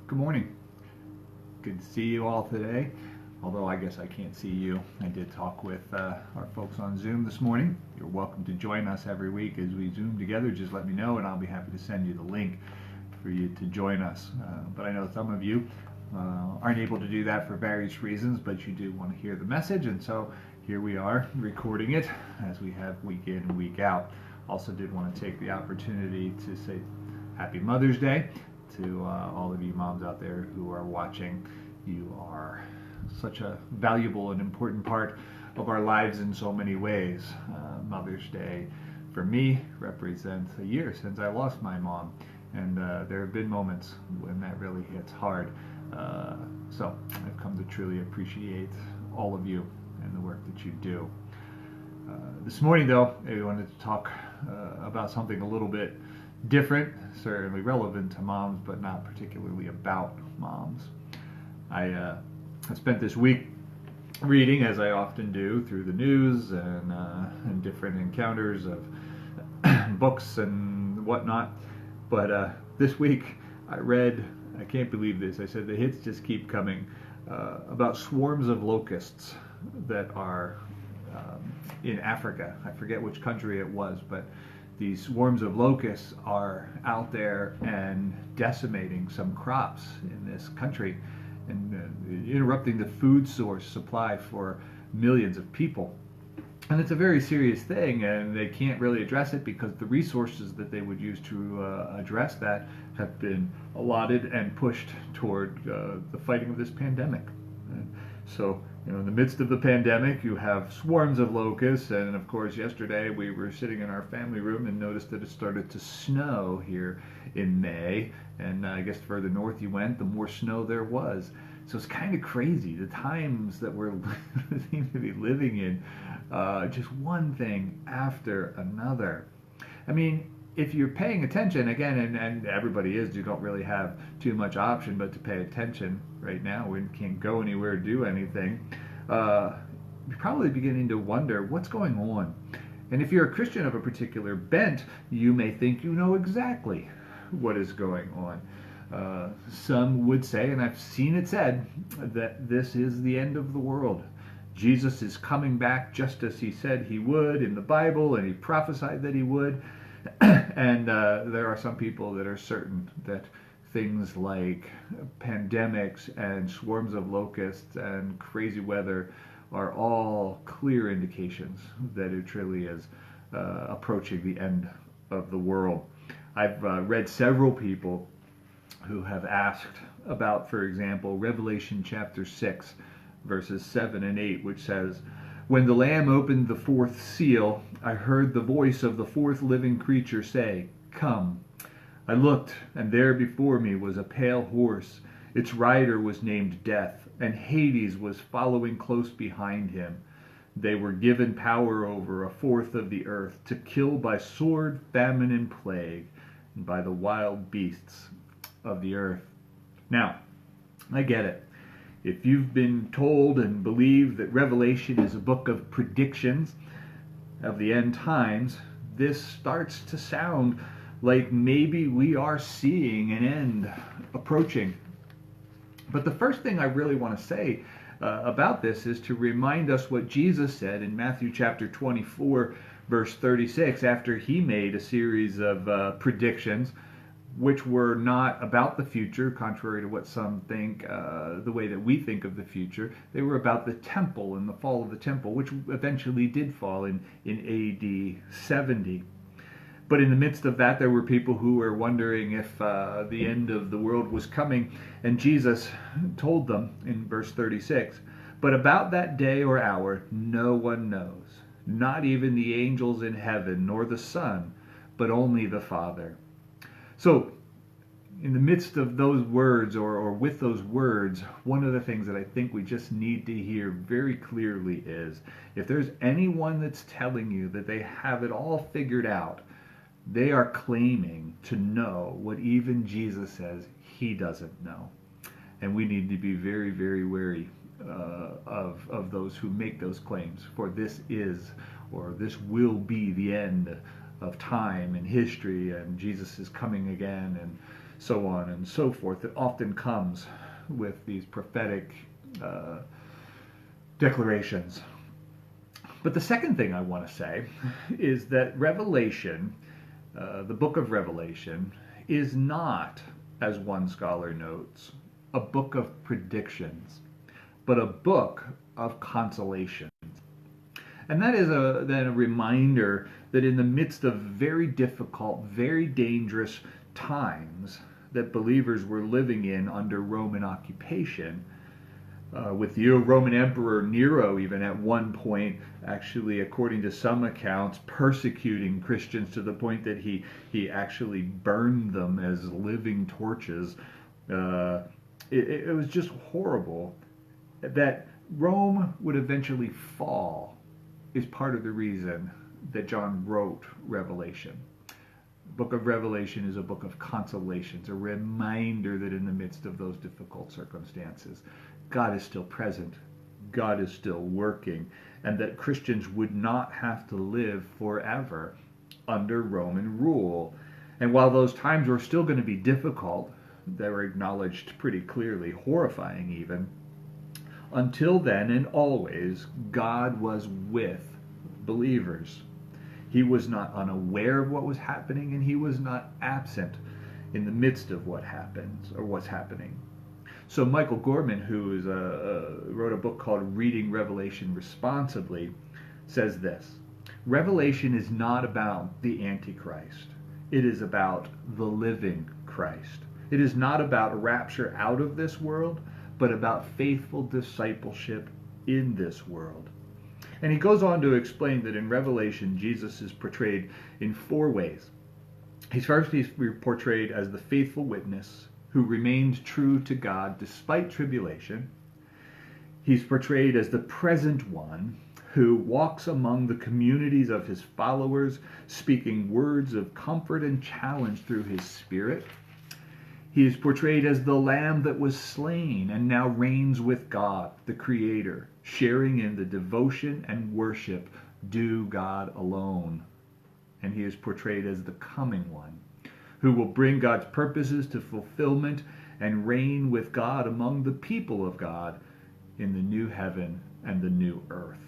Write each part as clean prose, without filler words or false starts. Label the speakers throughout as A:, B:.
A: Good morning. Good to see you all today. Although I guess I can't see you. I did talk with our folks on Zoom this morning. You're welcome to join us every week as we Zoom together. Just let me know and I'll be happy to send you the link for you to join us. But I know some of you aren't able to do that for various reasons, but you do want to hear the message, and so here we are recording it as we have week in and week out. Also did want to take the opportunity to say Happy Mother's Day to all of you moms out there who are watching. You are such a valuable and important part of our lives in so many ways. Mother's Day for me represents a year since I lost my mom, and there have been moments when that really hits hard. So I've come to truly appreciate all of you and the work that you do. This morning, though, I wanted to talk about something a little bit different, certainly relevant to moms, but not particularly about moms. I spent this week reading, as I often do, through the news and different encounters of books and whatnot. But this week I read, I can't believe this, I said the hits just keep coming, about swarms of locusts that are in Africa. I forget which country it was, but these swarms of locusts are out there and decimating some crops in this country and interrupting the food source supply for millions of people. And it's a very serious thing, and they can't really address it because the resources that they would use to address that have been allotted and pushed toward the fighting of this pandemic. And so, in the midst of the pandemic, you have swarms of locusts, and of course, yesterday we were sitting in our family room and noticed that it started to snow here in May, and I guess the further north you went, the more snow there was. So it's kind of crazy, the times that we're seem to be living in, just one thing after another. I mean, if you're paying attention, again, and everybody is, you don't really have too much option but to pay attention right now. We can't go anywhere, do anything. You're probably beginning to wonder what's going on. And if you're a Christian of a particular bent, you may think you know exactly what is going on. Some would say, and I've seen it said, that this is the end of the world. Jesus is coming back just as he said he would in the Bible, and he prophesied that he would. And there are some people that are certain that things like pandemics and swarms of locusts and crazy weather are all clear indications that it truly is approaching the end of the world. I've read several people who have asked about, for example, Revelation chapter 6, verses 7 and 8, which says, "When the Lamb opened the fourth seal, I heard the voice of the fourth living creature say, 'Come.' I looked, and there before me was a pale horse. Its rider was named Death, and Hades was following close behind him. They were given power over a fourth of the earth, to kill by sword, famine, and plague, and by the wild beasts of the earth." Now, I get it. If you've been told and believe that Revelation is a book of predictions of the end times, this starts to sound like maybe we are seeing an end approaching. But the first thing I really want to say about this is to remind us what Jesus said in Matthew chapter 24, verse 36, after he made a series of predictions which were not about the future, contrary to what some think, the way that we think of the future. They were about the temple and the fall of the temple, which eventually did fall in AD 70. But in the midst of that, there were people who were wondering if the end of the world was coming, and Jesus told them in verse 36, "But about that day or hour no one knows, not even the angels in heaven, nor the Son, but only the Father." So, in the midst of those words, or with those words, one of the things that I think we just need to hear very clearly is, if there's anyone that's telling you that they have it all figured out, they are claiming to know what even Jesus says he doesn't know. And we need to be very, very wary of those who make those claims, for this is, or this will be, the end of time and history, and Jesus is coming again, and so on and so forth, that often comes with these prophetic declarations. But the second thing I want to say is that Revelation, the book of Revelation, is not, as one scholar notes, a book of predictions, but a book of consolations. And that is then a reminder that in the midst of very difficult, very dangerous times that believers were living in under Roman occupation, with the Roman Emperor Nero even at one point, actually, according to some accounts, persecuting Christians to the point that he actually burned them as living torches. It was just horrible. That Rome would eventually fall is part of the reason that John wrote Revelation. The book of Revelation is a book of consolations, a reminder that in the midst of those difficult circumstances, God is still present, God is still working, and that Christians would not have to live forever under Roman rule. And while those times were still going to be difficult, they were acknowledged pretty clearly, horrifying even, until then and always, God was with believers. He was not unaware of what was happening, and he was not absent in the midst of what happens or what's happening. So Michael Gorman, who wrote a book called Reading Revelation Responsibly, says this: Revelation is not about the Antichrist. It is about the living Christ. It is not about rapture out of this world, but about faithful discipleship in this world. And he goes on to explain that in Revelation, Jesus is portrayed in four ways. He's portrayed as the faithful witness who remains true to God despite tribulation. He's portrayed as the present one who walks among the communities of his followers, speaking words of comfort and challenge through his Spirit. He is portrayed as the Lamb that was slain and now reigns with God, the Creator, sharing in the devotion and worship due God alone. And he is portrayed as the coming one, who will bring God's purposes to fulfillment and reign with God among the people of God in the new heaven and the new earth.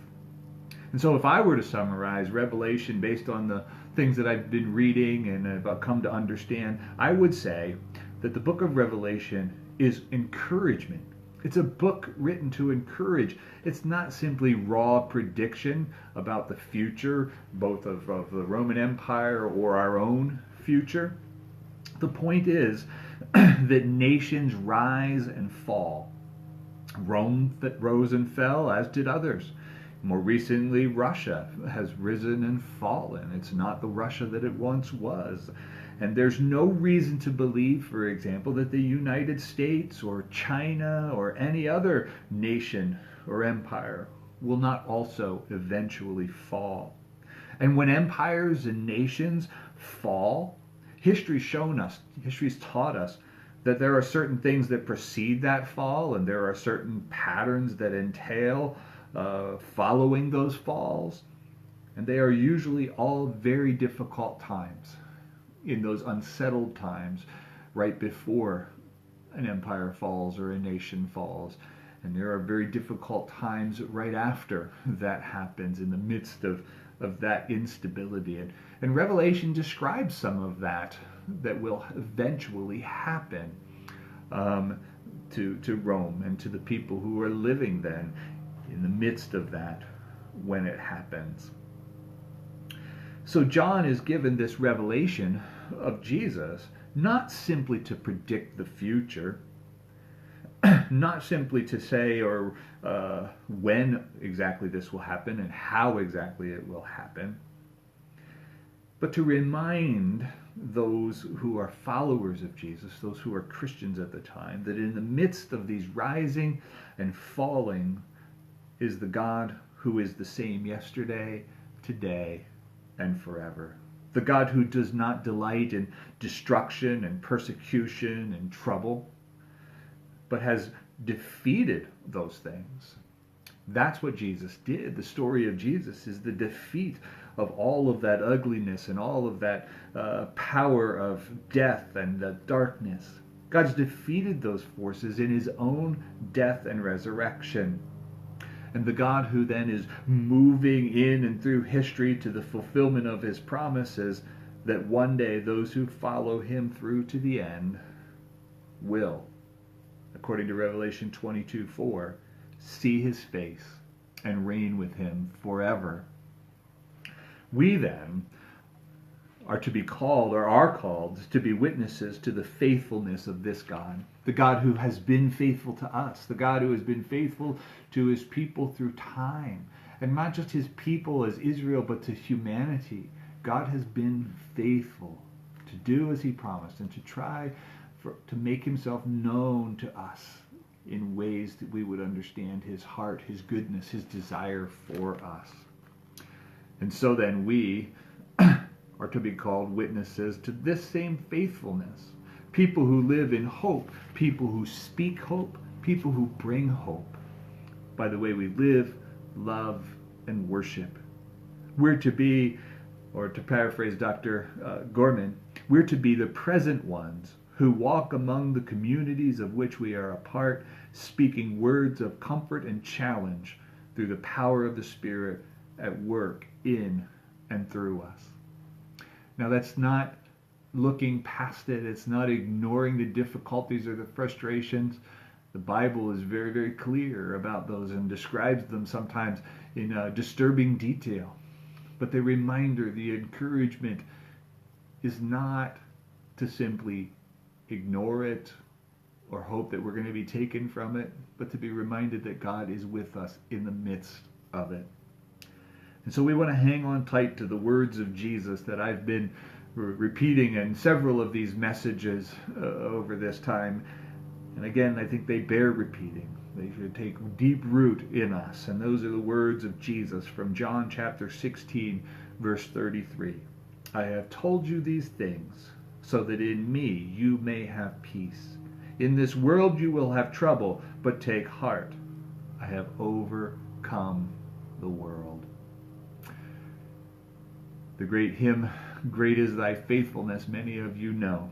A: And so if I were to summarize Revelation based on the things that I've been reading and have come to understand, I would say that the book of Revelation is encouragement. It's a book written to encourage. It's not simply raw prediction about the future, both of the Roman Empire or our own future. The point is that nations rise and fall. Rome rose and fell, as did others. More recently, Russia has risen and fallen. It's not the Russia that it once was. And there's no reason to believe, for example, that the United States or China or any other nation or empire will not also eventually fall. And when empires and nations fall, history's taught us that there are certain things that precede that fall, and there are certain patterns that entail following those falls. And they are usually all very difficult times, in those unsettled times right before an empire falls or a nation falls. And there are very difficult times right after that happens, in the midst of that instability. And Revelation describes some of that will eventually happen to Rome and to the people who are living then in the midst of that when it happens. So John is given this revelation of Jesus, not simply to predict the future, not simply to say or when exactly this will happen and how exactly it will happen, but to remind those who are followers of Jesus, those who are Christians at the time, that in the midst of these rising and falling is the God who is the same yesterday, today, and forever. The God who does not delight in destruction and persecution and trouble, but has defeated those things. That's what Jesus did. The story of Jesus is the defeat of all of that ugliness and all of that power of death and the darkness. God's defeated those forces in his own death and resurrection. And the God who then is moving in and through history to the fulfillment of his promises, that one day those who follow him through to the end will, according to Revelation 22:4, see his face and reign with him forever. We then are to be called, or are called, to be witnesses to the faithfulness of this God, the God who has been faithful to us, the God who has been faithful to his people through time, and not just his people as Israel, but to humanity. God has been faithful to do as he promised and to try to make himself known to us in ways that we would understand his heart, his goodness, his desire for us. And so then we are to be called witnesses to this same faithfulness. People who live in hope, people who speak hope, people who bring hope by the way we live, love, and worship. We're to be, or to paraphrase Dr. Gorman, we're to be the present ones who walk among the communities of which we are a part, speaking words of comfort and challenge through the power of the Spirit at work in and through us. Now, that's not looking past it. It's not ignoring the difficulties or the frustrations. The Bible is very, very clear about those and describes them sometimes in disturbing detail. But the reminder, the encouragement is not to simply ignore it or hope that we're going to be taken from it, but to be reminded that God is with us in the midst of it. And so we want to hang on tight to the words of Jesus that I've been repeating in several of these messages over this time. And again, I think they bear repeating. They should take deep root in us. And those are the words of Jesus from John chapter 16, verse 33. I have told you these things so that in me you may have peace. In this world you will have trouble, but take heart. I have overcome the world. The great hymn, Great is Thy Faithfulness, many of you know,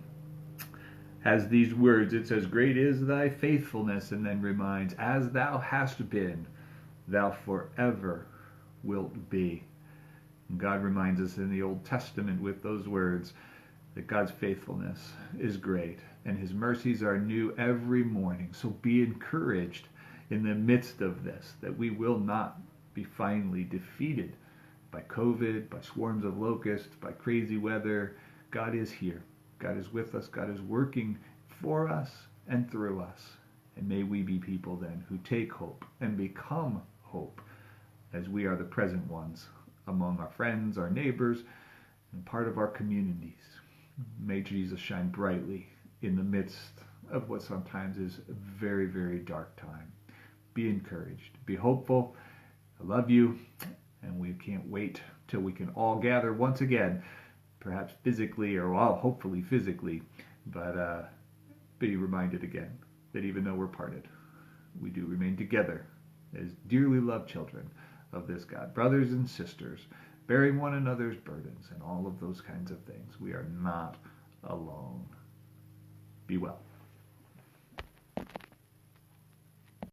A: has these words. It says, Great is Thy faithfulness, and then reminds, As Thou hast been, Thou forever wilt be. And God reminds us in the Old Testament with those words that God's faithfulness is great, and His mercies are new every morning. So be encouraged in the midst of this, that we will not be finally defeated by COVID, by swarms of locusts, by crazy weather. God is here. God is with us. God is working for us and through us. And may we be people then who take hope and become hope as we are the present ones among our friends, our neighbors, and part of our communities. May Jesus shine brightly in the midst of what sometimes is a very, very dark time. Be encouraged. Be hopeful. I love you. And we can't wait till we can all gather once again, perhaps physically, or well, hopefully physically, but be reminded again that even though we're parted, we do remain together as dearly loved children of this God, brothers and sisters, bearing one another's burdens and all of those kinds of things. We are not alone. Be well.